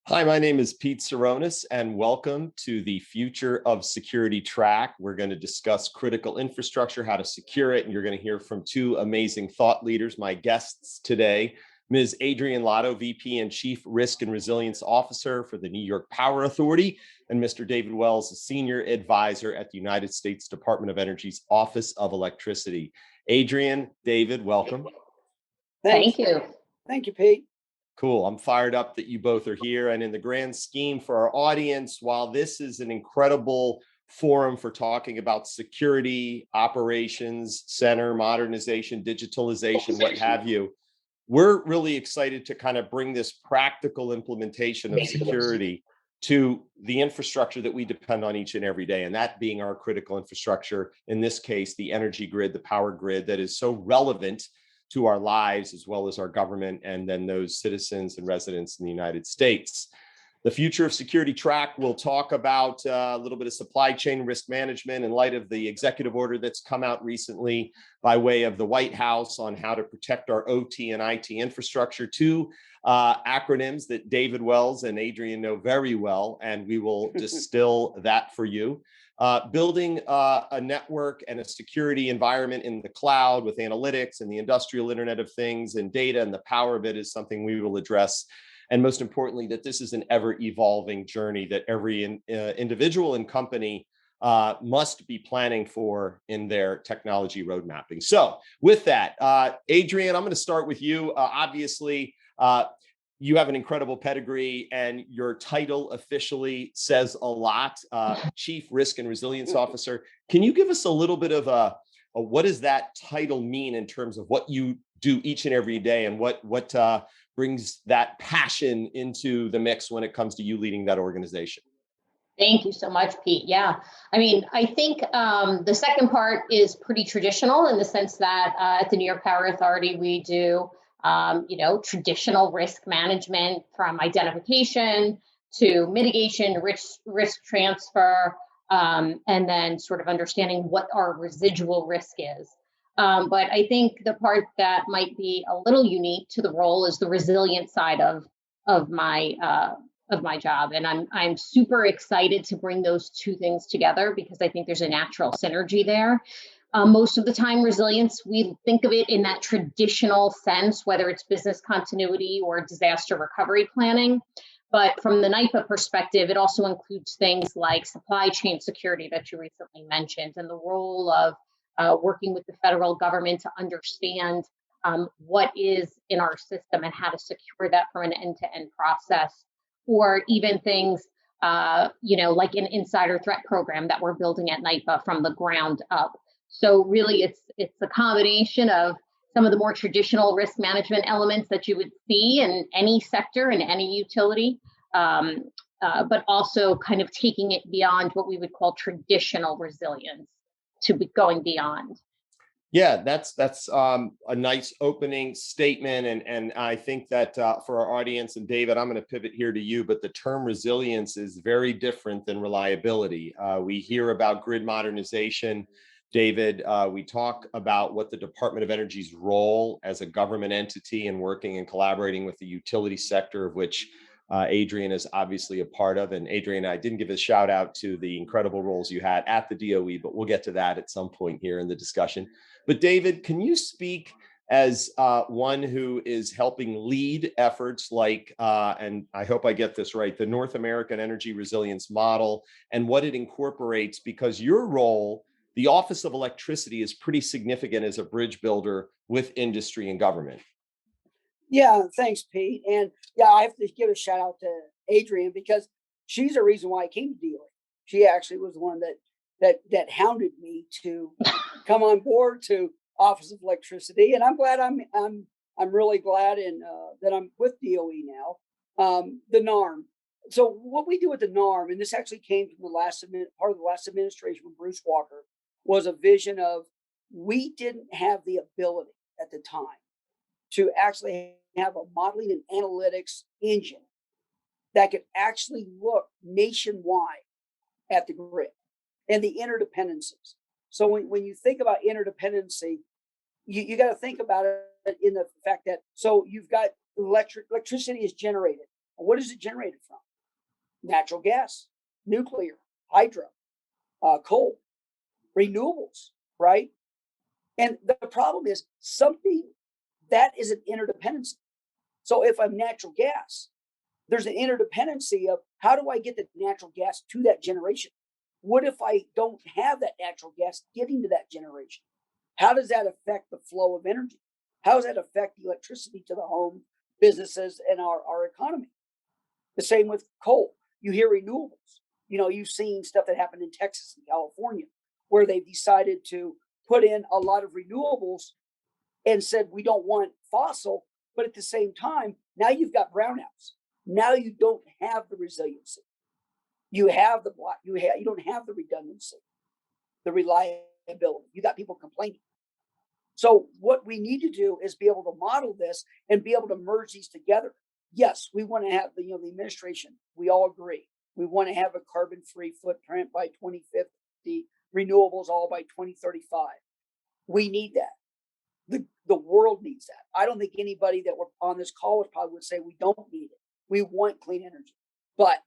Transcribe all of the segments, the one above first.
Hi, my name is Pete Saronis, and welcome to the Future of Security track. We're going to discuss critical infrastructure, how to secure it, and you're going to hear from two amazing thought leaders, my guests today, Ms. Adrienne Lotto, VP and Chief Risk and Resilience Officer for the New York Power Authority, and Mr. David Wells, a Senior Advisor at the United States Department of Energy's Office of Electricity. Adrienne, David, welcome. Thanks. Thank you. Thank you, Pete. Cool. I'm fired up that you both are here. And in the grand scheme for our audience, while this is an incredible forum for talking about security, operations, center, modernization, digitalization, what have you, we're really excited to kind of bring this practical implementation of security to the infrastructure that we depend on each and every day. And that being our critical infrastructure, in this case, the energy grid, the power grid that is so relevant to our lives, as well as our government, and then those citizens and residents in the United States. The Future of Security track will talk about a little bit of supply chain risk management in light of the executive order that's come out recently by way of the White House on how to protect our OT and IT infrastructure. Two acronyms that David Wells and Adrienne know very well, and we will distill that for you. Building a network and a security environment in the cloud with analytics and the industrial Internet of Things and data and the power of it is something we will address. And most importantly, that this is an ever-evolving journey that every individual and company must be planning for in their technology road mapping. So with that, Adrienne, I'm going to start with you. Obviously, you have an incredible pedigree, and your title officially says a lot, Chief Risk and Resilience Officer. Can you give us a little bit of a what does that title mean in terms of what you do each and every day, and what brings that passion into the mix when it comes to you leading that organization? Thank you so much, Pete. Yeah, I mean, I think the second part is pretty traditional in the sense that at the New York Power Authority, we do traditional risk management from identification to mitigation, risk transfer, and then sort of understanding what our residual risk is. But I think the part that might be a little unique to the role is the resilient side of my job, and I'm super excited to bring those two things together because I think there's a natural synergy there. Most of the time, resilience, we think of it in that traditional sense, whether it's business continuity or disaster recovery planning. But from the NYPA perspective, it also includes things like supply chain security that you recently mentioned, and the role of working with the federal government to understand what is in our system and how to secure that from an end-to-end process, or even things like an insider threat program that we're building at NYPA from the ground up. So really, it's a combination of some of the more traditional risk management elements that you would see in any sector, in any utility, but also kind of taking it beyond what we would call traditional resilience to be going beyond. Yeah, that's a nice opening statement, and I think that for our audience, and David, I'm going to pivot here to you, but the term resilience is very different than reliability. We hear about grid modernization. David, we talk about what the Department of Energy's role as a government entity and working and collaborating with the utility sector, of which Adrienne is obviously a part of. And Adrienne, I didn't give a shout out to the incredible roles you had at the DOE, but we'll get to that at some point here in the discussion. But David, can you speak as one who is helping lead efforts like, and I hope I get this right, the North American Energy Resilience Model and what it incorporates, because your role, the Office of Electricity, is pretty significant as a bridge builder with industry and government. Yeah, thanks, Pete. And yeah, I have to give a shout out to Adrienne because she's the reason why I came to DOE. She actually was the one that hounded me to come on board to Office of Electricity, and I'm glad I'm really glad that I'm with DOE now. The NARM. So what we do with the NARM, and this actually came from part of the last administration with Bruce Walker, was a vision of we didn't have the ability at the time to actually have a modeling and analytics engine that could actually look nationwide at the grid and the interdependencies. So when you think about interdependency, you got to think about it in the fact that, so you've got electricity is generated What is it generated from? Natural gas, nuclear, hydro, coal, renewables, right? And the problem is something that is an interdependency. So if I'm natural gas, there's an interdependency of how do I get the natural gas to that generation? What if I don't have that natural gas getting to that generation? How does that affect the flow of energy? How does that affect the electricity to the home, businesses, and our economy? The same with coal. You hear renewables. You've seen stuff that happened in Texas and California where they've decided to put in a lot of renewables and said we don't want fossil, but at the same time, now you've got brownouts. Now you don't have the resiliency. You have the block. You don't have the redundancy, the reliability. You got people complaining. So what we need to do is be able to model this and be able to merge these together. Yes, we want to have the administration. We all agree. We want to have a carbon-free footprint by 2050, renewables all by 2035. We need that. The world needs that. I don't think anybody that were on this call probably would say we don't need it. We want clean energy, but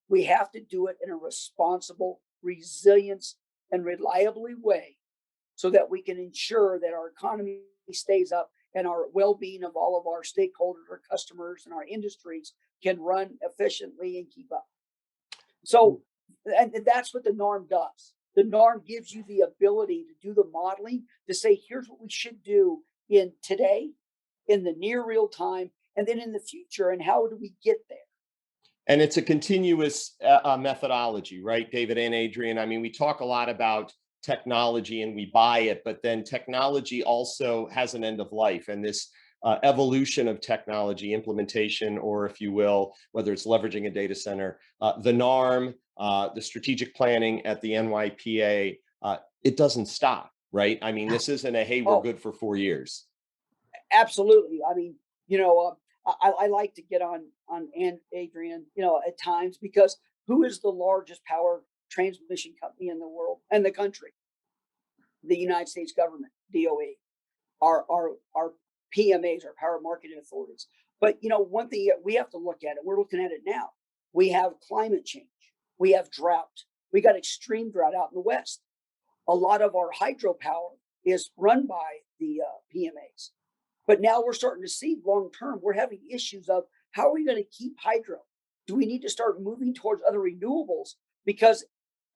we have to do it in a responsible, resilience, and reliably way so that we can ensure that our economy stays up and our well-being of all of our stakeholders, our customers, and our industries can run efficiently and keep up. So, and that's what the norm does. The norm gives you the ability to do the modeling, to say, here's what we should do in today, in the near real time, and then in the future, and how do we get there? And it's a continuous methodology, right, David and Adrian? I mean, we talk a lot about technology and we buy it, but then technology also has an end of life. And this evolution of technology implementation, or if you will, whether it's leveraging a data center, the NARM, the strategic planning at the NYPA, it doesn't stop, right? I mean, this isn't a, hey, we're good for 4 years. Absolutely. I mean, I like to get on Adrian, at times, because who is the largest power transmission company in the world and the country? The United States government, DOE, our PMAs, our power marketing authorities. But one thing we have to look at it. We're looking at it now. We have climate change. We have drought. We got extreme drought out in the West. A lot of our hydropower is run by the PMAs. But now we're starting to see long term, we're having issues of how are we going to keep hydro? Do we need to start moving towards other renewables? Because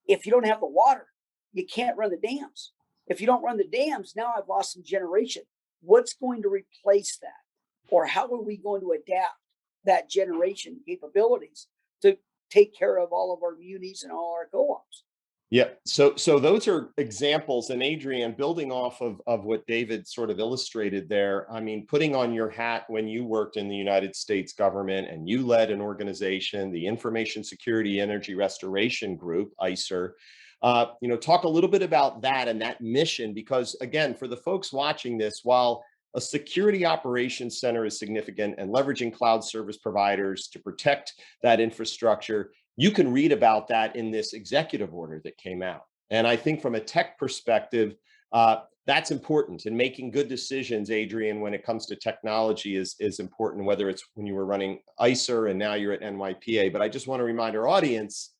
if you don't have the water, you can't run the dams. If you don't run the dams, now I've lost some generation. What's going to replace that? Or how are we going to adapt that generation capabilities to take care of all of our munis and all our co-ops? Yeah. So those are examples. And Adrian, building off of what David sort of illustrated there, I mean, putting on your hat when you worked in the United States government and you led an organization, the Information Security Energy Restoration Group, ISER, talk a little bit about that and that mission, because again, for the folks watching this, while a security operations center is significant and leveraging cloud service providers to protect that infrastructure, you can read about that in this executive order that came out. And I think from a tech perspective, that's important. And making good decisions, Adrian, when it comes to technology is important, whether it's when you were running ISER and now you're at NYPA. But I just want to remind our audience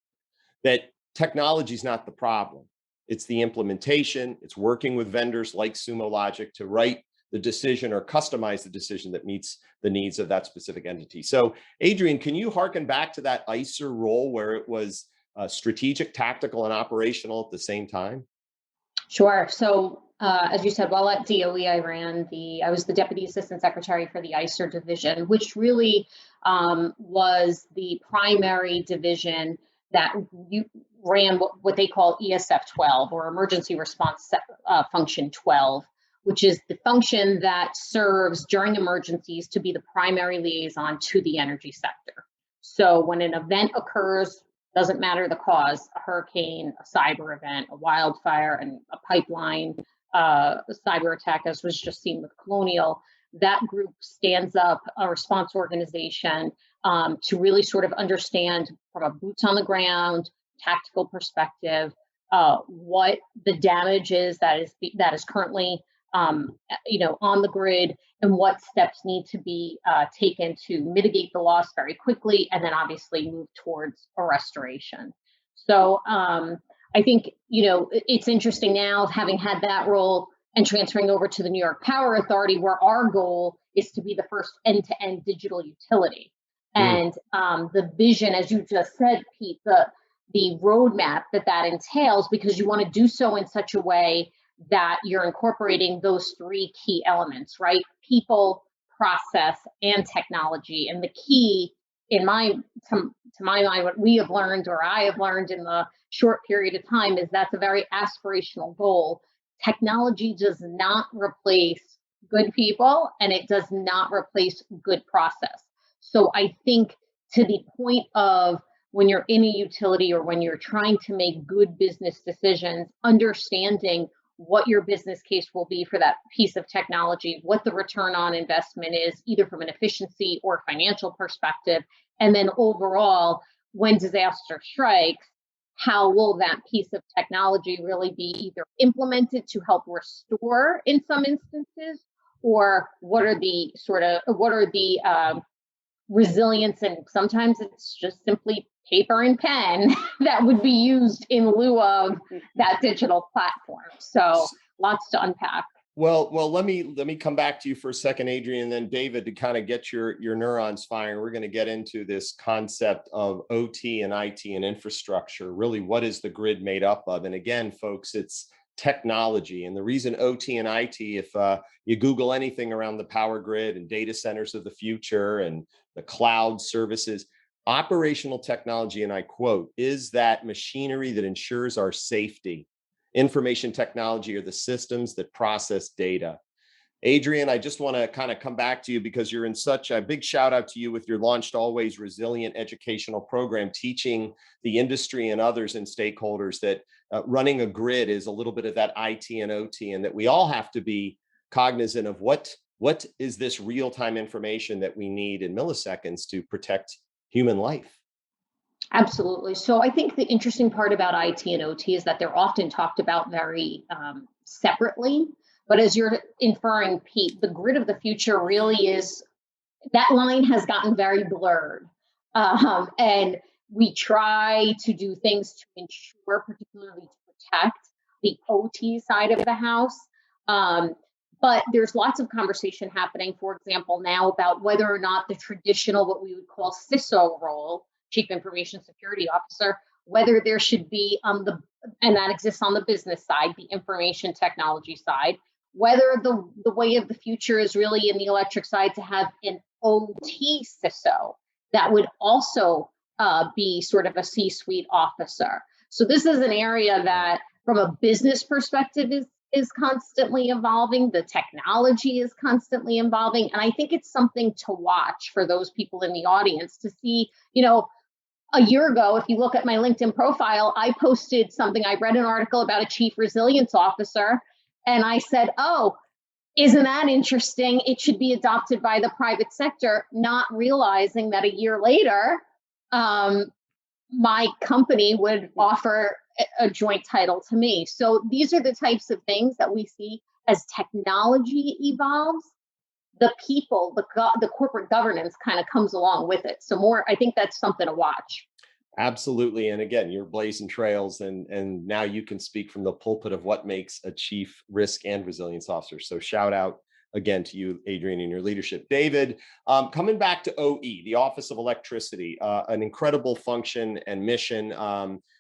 that technology is not the problem. It's the implementation. It's working with vendors like Sumo Logic to write the decision or customize the decision that meets the needs of that specific entity. So Adrian, can you harken back to that ISER role where it was strategic, tactical, and operational at the same time? Sure. So as you said, while at DOE, I was the Deputy Assistant Secretary for the ISER division, which really was the primary division that you ran what they call ESF 12, or Emergency Response Function 12, which is the function that serves during emergencies to be the primary liaison to the energy sector. So when an event occurs, doesn't matter the cause, a hurricane, a cyber event, a wildfire, and a pipeline cyber attack, as was just seen with Colonial, that group stands up a response organization to really sort of understand from a boots on the ground, tactical perspective, what the damage is that is currently on the grid, and what steps need to be taken to mitigate the loss very quickly, and then obviously move towards a restoration. So I think, it's interesting now, having had that role and transferring over to the New York Power Authority, where our goal is to be the first end-to-end digital utility. And the vision, as you just said, Pete, the roadmap that entails, because you want to do so in such a way that you're incorporating those three key elements, right? People, process, and technology. And the key, to my mind, what we have learned, or I have learned in the short period of time, is that's a very aspirational goal. Technology does not replace good people, and it does not replace good process. So I think, to the point of, when you're in a utility or when you're trying to make good business decisions, understanding what your business case will be for that piece of technology, what the return on investment is, either from an efficiency or financial perspective, and then overall, when disaster strikes, how will that piece of technology really be either implemented to help restore in some instances, or what are the resilience, and sometimes it's just simply paper and pen that would be used in lieu of that digital platform. So lots to unpack. Well, let me come back to you for a second, Adrian, and then David, to kind of get your neurons firing. We're going to get into this concept of OT and IT and infrastructure. Really, what is the grid made up of? And again, folks, it's technology. And the reason OT and IT, if you Google anything around the power grid and data centers of the future and the cloud services, operational technology, and I quote, is that machinery that ensures our safety. Information technology are the systems that process data. Adrian, I just want to kind of come back to you, because you're in such a big shout out to you with your Launched Always Resilient educational program, teaching the industry and others and stakeholders that running a grid is a little bit of that IT and OT, and that we all have to be cognizant of what is this real-time information that we need in milliseconds to protect human life. Absolutely. So I think the interesting part about IT and OT is that they're often talked about very separately. But as you're inferring, Pete, the grid of the future really is, that line has gotten very blurred. And we try to do things to ensure, particularly to protect the OT side of the house. But there's lots of conversation happening, for example, now about whether or not the traditional, what we would call CISO role, Chief Information Security Officer, whether there should be and that exists on the business side, the information technology side, whether the way of the future is really in the electric side to have an OT CISO that would also be sort of a C-suite officer. So this is an area that, from a business perspective, is constantly evolving. The technology is constantly evolving. And I think it's something to watch for those people in the audience to see, a year ago, if you look at my LinkedIn profile, I posted something. I read an article about a chief resilience officer, and I said, oh, isn't that interesting? It should be adopted by the private sector, not realizing that a year later, my company would offer a joint title to me. So these are the types of things that we see as technology evolves. The people, the corporate governance kind of comes along with it. So I think that's something to watch. Absolutely. And again, you're blazing trails, and now you can speak from the pulpit of what makes a chief risk and resilience officer. So shout out again to you, Adrian, and your leadership. David, coming back to OE, the Office of Electricity, an incredible function and mission.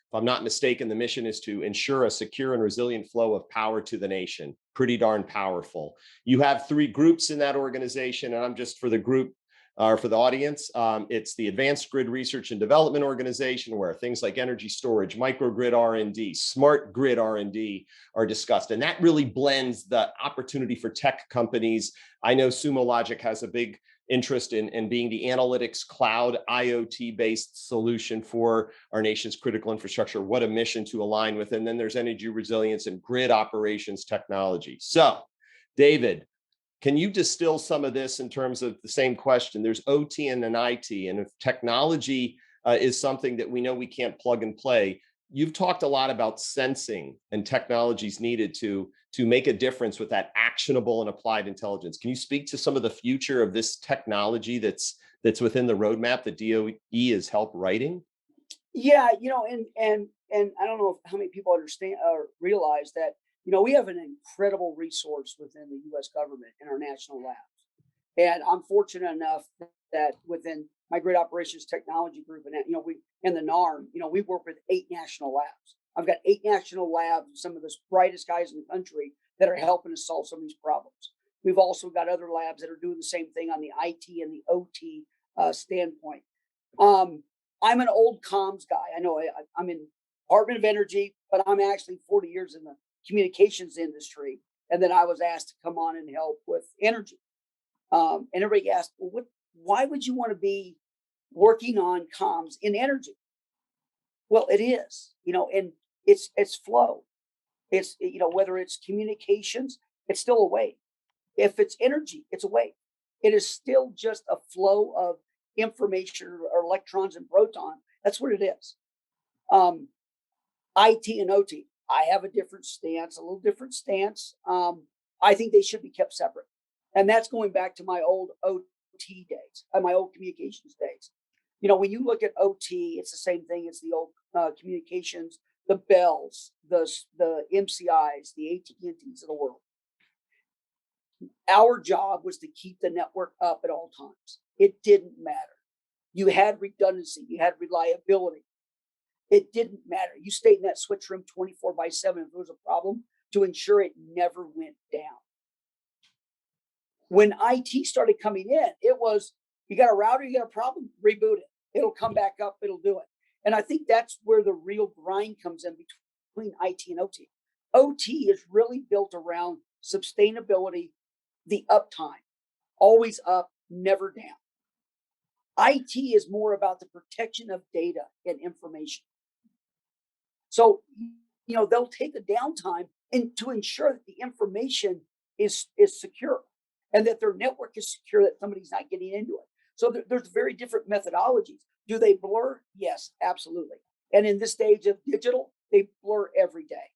If I'm not mistaken, the mission is to ensure a secure and resilient flow of power to the nation. Pretty darn powerful. You have three groups in that organization, and I'm just for the group, for the audience, it's the Advanced Grid Research and Development Organization, where things like energy storage, microgrid R&D, smart grid R&D are discussed. And that really blends the opportunity for tech companies. I know Sumo Logic has a big interest in being the analytics cloud IoT-based solution for our nation's critical infrastructure. What a mission to align with. And then there's energy resilience and grid operations technology. So, David, can you distill some of this in terms of the same question? There's OT and an IT, and if technology is something that we know we can't plug and play, you've talked a lot about sensing and technologies needed to make a difference with that actionable and applied intelligence. Can you speak to some of the future of this technology that's within the roadmap that DOE has helped writing? Yeah, and I don't know how many people understand or realize that, we have an incredible resource within the US government in our national labs. And I'm fortunate enough that within my grid operations technology group and we in the NARM, we work with 8 national labs. I've got 8 national labs, some of the brightest guys in the country that are helping us solve some of these problems. We've also got other labs that are doing the same thing on the IT and the OT standpoint. Um, I'm an old comms guy. I know I'm in Department of Energy, but I'm actually 40 years in the communications industry. And then I was asked to come on and help with energy. And everybody asked, well, why would you want to be working on comms in energy? Well, it is, and it's flow. It's, whether it's communications, it's still a wave. If it's energy, it's a wave. It is still just a flow of information or electrons and protons. That's what it is. Um, IT and OT, I have a different stance, a little different stance. I think they should be kept separate. And that's going back to my old OT days, my old communications days. When you look at OT, it's the same thing. It's the old communications, the Bells, the MCIs, the AT&Ts of the world. Our job was to keep the network up at all times. It didn't matter. You had redundancy, you had reliability. It didn't matter. You stayed in that switch room 24/7 if there was a problem to ensure it never went down. When IT started coming in, it was, you got a router, you got a problem, reboot it. It'll come back up, it'll do it. And I think that's where the real grind comes in between IT and OT. OT is really built around sustainability, the uptime, always up, never down. IT is more about the protection of data and information. So, they'll take a downtime and to ensure that the information is secure and that their network is secure, that somebody's not getting into it. So there's very different methodologies. Do they blur? Yes, absolutely. And in this stage of digital, they blur every day.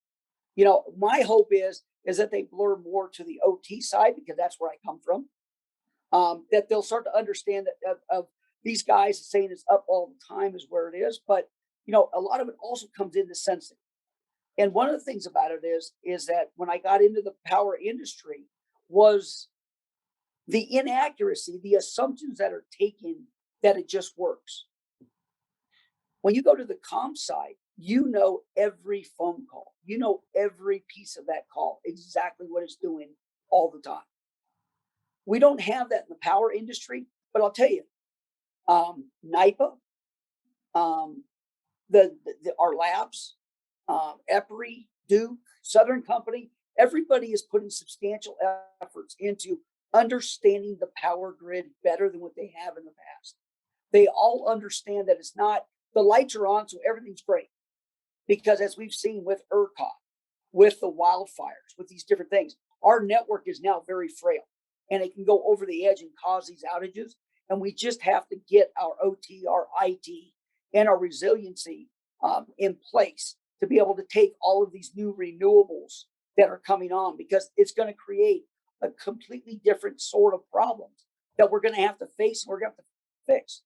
My hope is that they blur more to the OT side because that's where I come from. That they'll start to understand that of these guys saying it's up all the time is where it is, but a lot of it also comes into sensing. And one of the things about it is that when I got into the power industry was the inaccuracy, the assumptions that are taken that it just works. When you go to the comm side, every phone call, every piece of that call, exactly what it's doing all the time. We don't have that in the power industry, but I'll tell you, NIPA, um, our labs, EPRI, Duke, Southern Company, everybody is putting substantial efforts into understanding the power grid better than what they have in the past. They all understand that it's not, the lights are on, so everything's great. Because as we've seen with ERCOT, with the wildfires, with these different things, our network is now very frail and it can go over the edge and cause these outages. And we just have to get our OT, our IT, and our resiliency in place to be able to take all of these new renewables that are coming on, because it's going to create a completely different sort of problems that we're going to have to face and we're going to have to fix.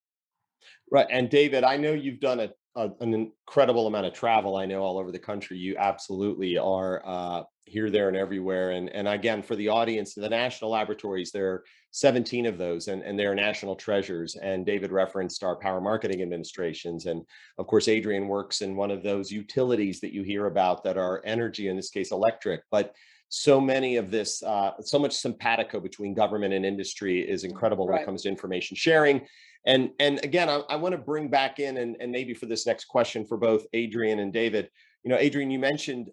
Right. And David, I know you've done an incredible amount of travel. I know all over the country. You absolutely are here, there, and everywhere. And again, for the audience, the national laboratories, there are 17 of those, and they're national treasures. And David referenced our power marketing administrations. And of course, Adrian works in one of those utilities that you hear about that are energy, in this case, electric. But so many of this, so much simpatico between government and industry is incredible when it Right. comes to information sharing. And again, I want to bring back in, and maybe for this next question for both Adrian and David. Adrian, you mentioned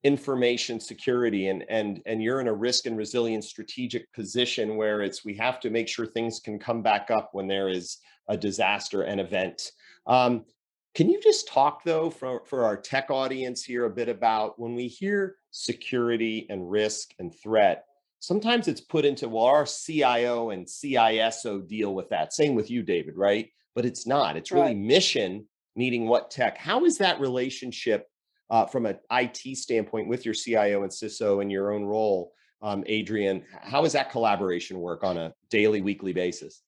information security, and you're in a risk and resilience strategic position where we have to make sure things can come back up when there is a disaster and event. Um, can you just talk though for our tech audience here a bit about when we hear security and risk and threat? Sometimes it's put into, well, our CIO and CISO deal with that. Same with you, David, right? But it's not. It's really Right. mission needing what tech. How is that relationship from an IT standpoint with your CIO and CISO in your own role, Adrian? How does that collaboration work on a daily, weekly basis?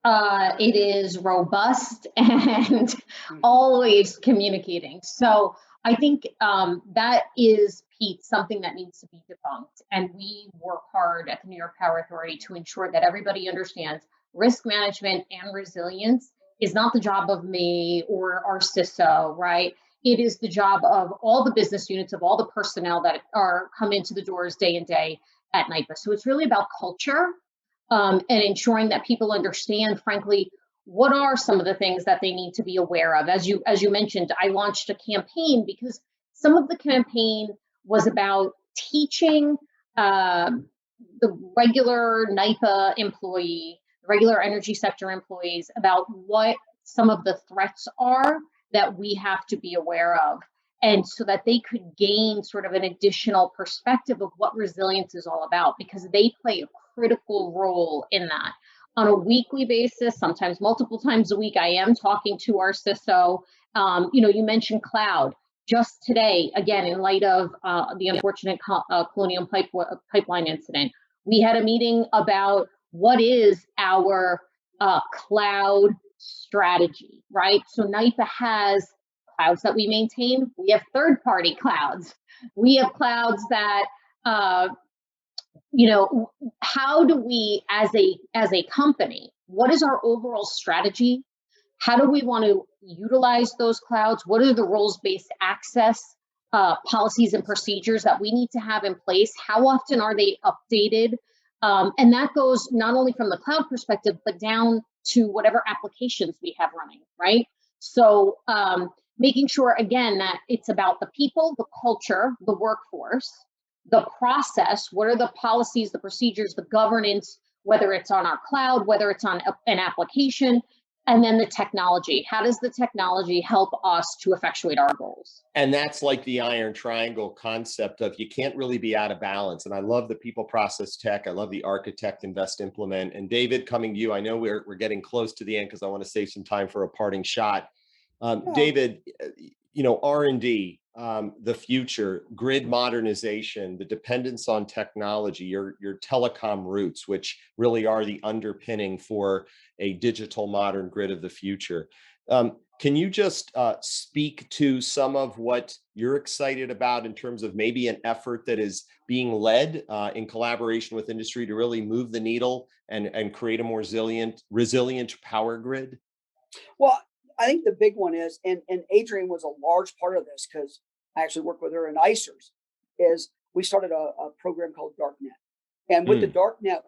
It is robust and always communicating. So I think that is, Pete, something that needs to be debunked. And we work hard at the New York Power Authority to ensure that everybody understands risk management and resilience is not the job of me or our CISO, right? It is the job of all the business units, of all the personnel that are come into the doors day and day at NYPA. So it's really about culture, and ensuring that people understand, frankly, what are some of the things that they need to be aware of. As you mentioned, I launched a campaign because some of the campaign was about teaching the regular NYPA employee, regular energy sector employees, about what some of the threats are that we have to be aware of. And so that they could gain sort of an additional perspective of what resilience is all about, because they play a critical role in that. On a weekly basis, sometimes multiple times a week, I am talking to our CISO. You mentioned cloud. Just today, again, in light of the unfortunate Colonial Pipeline incident, we had a meeting about what is our cloud strategy, right? So NYPA has clouds that we maintain. We have third-party clouds. We have clouds that, how do we, as a company, what is our overall strategy? How do we want to utilize those clouds? What are the roles-based access policies and procedures that we need to have in place? How often are they updated? And that goes not only from the cloud perspective, but down to whatever applications we have running, right? So making sure, again, that it's about the people, the culture, the workforce, the process. What are the policies, the procedures, the governance, whether it's on our cloud, whether it's on an application, and then the technology. How does the technology help us to effectuate our goals? And that's like the iron triangle concept of you can't really be out of balance. And I love the people, process, tech. I love the architect, invest, implement. And David, coming to you, I know we're getting close to the end because I want to save some time for a parting shot. David, R&D, the future, grid modernization, the dependence on technology, your telecom roots, which really are the underpinning for a digital modern grid of the future. Can you just speak to some of what you're excited about in terms of maybe an effort that is being led in collaboration with industry to really move the needle and create a more resilient power grid? Well, I think the big one is, and Adrian was a large part of this because I actually worked with her in ICERS, is we started a program called Darknet. And what the Darknet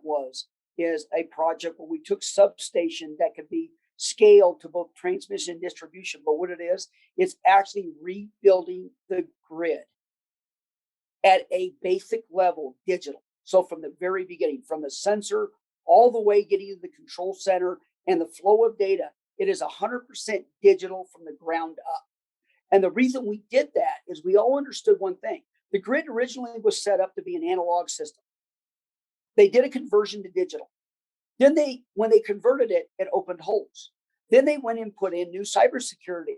is a project where we took substation that could be scaled to both transmission and distribution. But what it is, it's actually rebuilding the grid at a basic level digital. So from the very beginning, from the sensor all the way getting to the control center and the flow of data, it is 100% digital from the ground up. And the reason we did that is we all understood one thing. The grid originally was set up to be an analog system. They did a conversion to digital. Then when they converted it, it opened holes. Then they went and put in new cybersecurity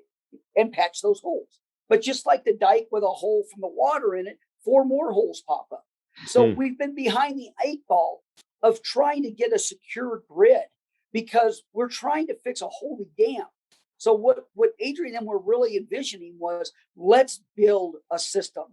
and patched those holes. But just like the dike with a hole from the water in it, 4 more holes pop up. So we've been behind the 8 ball of trying to get a secure grid because we're trying to fix a holy dam. So what Adrian and were really envisioning was, let's build a system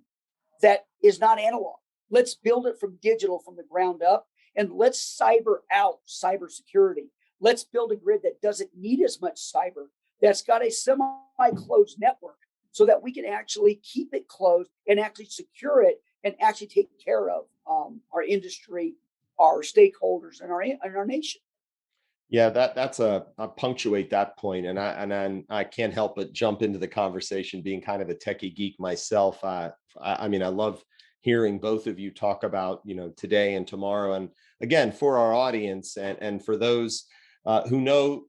that is not analog. Let's build it from digital from the ground up, and let's cyber out cybersecurity. Let's build a grid that doesn't need as much cyber, that's got a semi-closed network so that we can actually keep it closed and actually secure it and actually take care of our industry, our stakeholders, and our nation. Yeah, I'll punctuate that point, and I can't help but jump into the conversation, being kind of a techie geek myself. I mean, I love hearing both of you talk about today and tomorrow, and again for our audience and for those who know,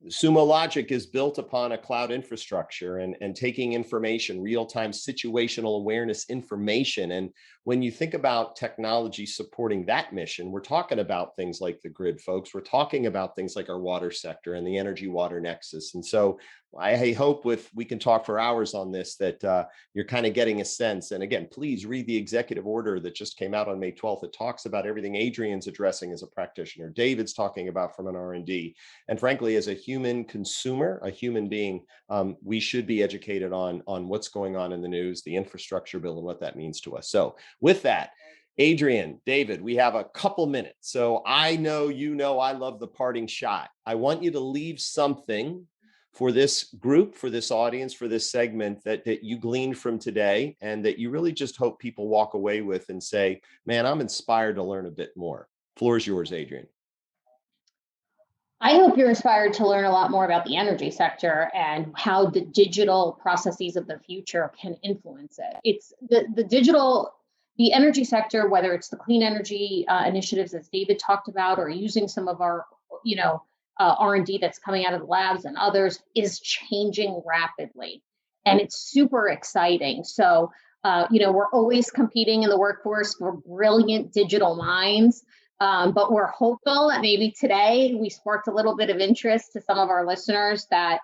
Sumo Logic is built upon a cloud infrastructure and taking information, real-time situational awareness information. And when you think about technology supporting that mission, we're talking about things like the grid, folks. We're talking about things like our water sector and the energy water nexus. And so I hope we can talk for hours on this, that you're kind of getting a sense. And again, please read the executive order that just came out on May 12th. It talks about everything Adrian's addressing as a practitioner, David's talking about from an R&D. And frankly, as a human consumer, a human being, we should be educated on what's going on in the news, the infrastructure bill, and what that means to us. So with that, Adrian, David, we have a couple minutes. So I know I love the parting shot. I want you to leave something for this group, for this audience, for this segment that you gleaned from today, and that you really just hope people walk away with and say, man, I'm inspired to learn a bit more. Floor is yours, Adrian. I hope you're inspired to learn a lot more about the energy sector and how the digital processes of the future can influence it. It's the energy sector, whether it's the clean energy initiatives as David talked about, or using some of our, R&D that's coming out of the labs and others, is changing rapidly. And it's super exciting. So, we're always competing in the workforce for brilliant digital minds. But we're hopeful that maybe today we sparked a little bit of interest to some of our listeners that,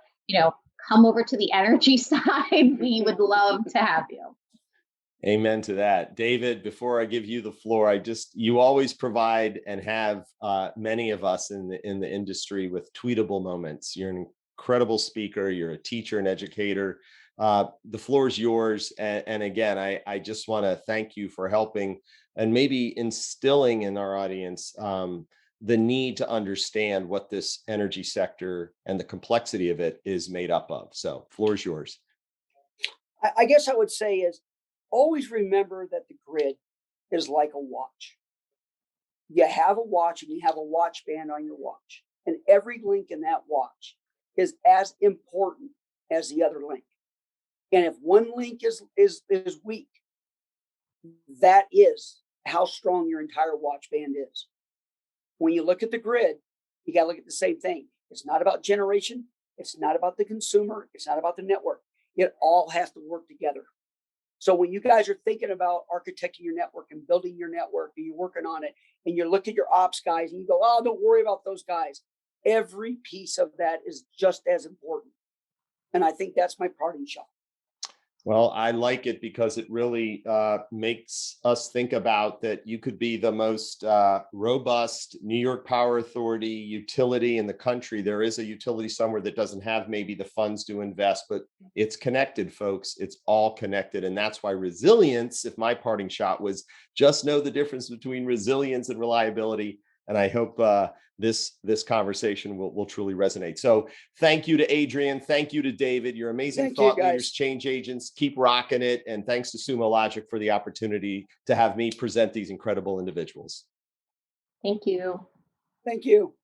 come over to the energy side. We would love to have you. Amen to that. David, before I give you the floor, you always provide and have many of us in the industry with tweetable moments. You're an incredible speaker. You're a teacher and educator. The floor is yours. And again, I just want to thank you for helping and maybe instilling in our audience the need to understand what this energy sector and the complexity of it is made up of. So floor is yours. I guess I would say is always remember that the grid is like a watch. You have a watch and you have a watch band on your watch, and every link in that watch is as important as the other link. And if one link is weak, that is how strong your entire watch band is. When you look at the grid, you got to look at the same thing. It's not about generation. It's not about the consumer. It's not about the network. It all has to work together. So when you guys are thinking about architecting your network and building your network, and you're working on it, and you look at your ops guys and you go, oh, don't worry about those guys. Every piece of that is just as important. And I think that's my parting shot. Well, I like it because it really makes us think about that you could be the most robust New York Power Authority utility in the country. There is a utility somewhere that doesn't have maybe the funds to invest, but it's connected, folks. It's all connected. And that's why resilience, if my parting shot was just know the difference between resilience and reliability. And I hope this conversation will truly resonate. So thank you to Adrian. Thank you to David. You're amazing thought leaders, change agents. Keep rocking it. And thanks to Sumo Logic for the opportunity to have me present these incredible individuals. Thank you. Thank you.